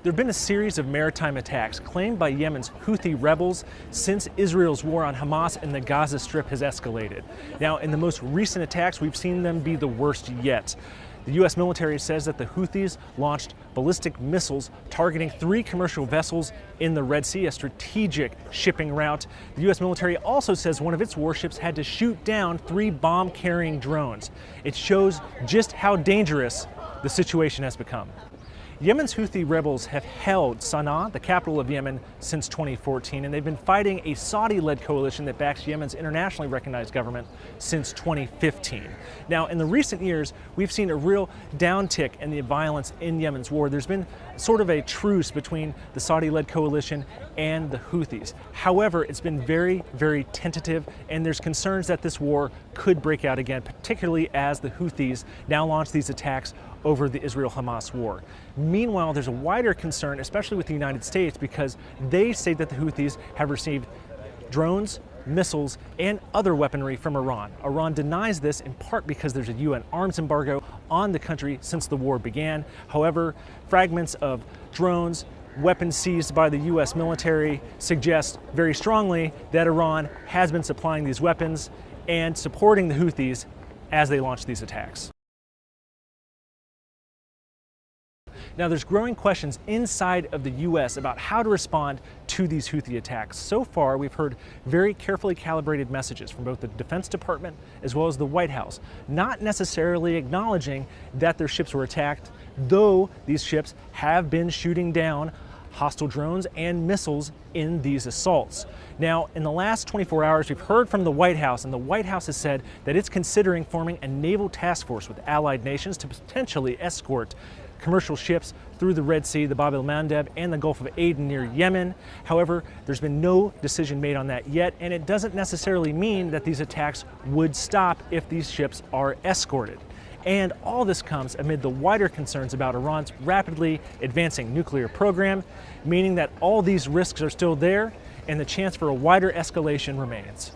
There have been a series of maritime attacks claimed by Yemen's Houthi rebels since Israel's war on Hamas and the Gaza Strip has escalated. Now, in the most recent attacks, we've seen them be the worst yet. The U.S. military says that the Houthis launched ballistic missiles targeting 3 commercial vessels in the Red Sea, a strategic shipping route. The U.S. military also says one of its warships had to shoot down 3 bomb-carrying drones. It shows just how dangerous the situation has become. Yemen's Houthi rebels have held Sana'a, the capital of Yemen, since 2014, and they've been fighting a Saudi-led coalition that backs Yemen's internationally recognized government since 2015. Now, in the recent years, we've seen a real downtick in the violence in Yemen's war. There's been sort of a truce between the Saudi-led coalition and the Houthis. However, it's been very, very tentative, and there's concerns that this war could break out again, particularly as the Houthis now launch these attacks over the Israel-Hamas war. Meanwhile, there's a wider concern, especially with the United States, because they say that the Houthis have received drones, missiles, and other weaponry from Iran. Iran denies this in part because there's a UN arms embargo on the country since the war began. However, fragments of drones, weapons seized by the U.S. military suggest very strongly that Iran has been supplying these weapons and supporting the Houthis as they launch these attacks. Now, there's growing questions inside of the U.S. about how to respond to these Houthi attacks. So far, we've heard very carefully calibrated messages from both the Defense Department as well as the White House, not necessarily acknowledging that their ships were attacked, though these ships have been shooting down hostile drones and missiles in these assaults. Now, in the last 24 hours, we've heard from the White House, and the White House has said that it's considering forming a naval task force with allied nations to potentially escort commercial ships through the Red Sea, the Bab el-Mandeb, and the Gulf of Aden near Yemen. However, there's been no decision made on that yet, and it doesn't necessarily mean that these attacks would stop if these ships are escorted. And all this comes amid the wider concerns about Iran's rapidly advancing nuclear program, meaning that all these risks are still there and the chance for a wider escalation remains.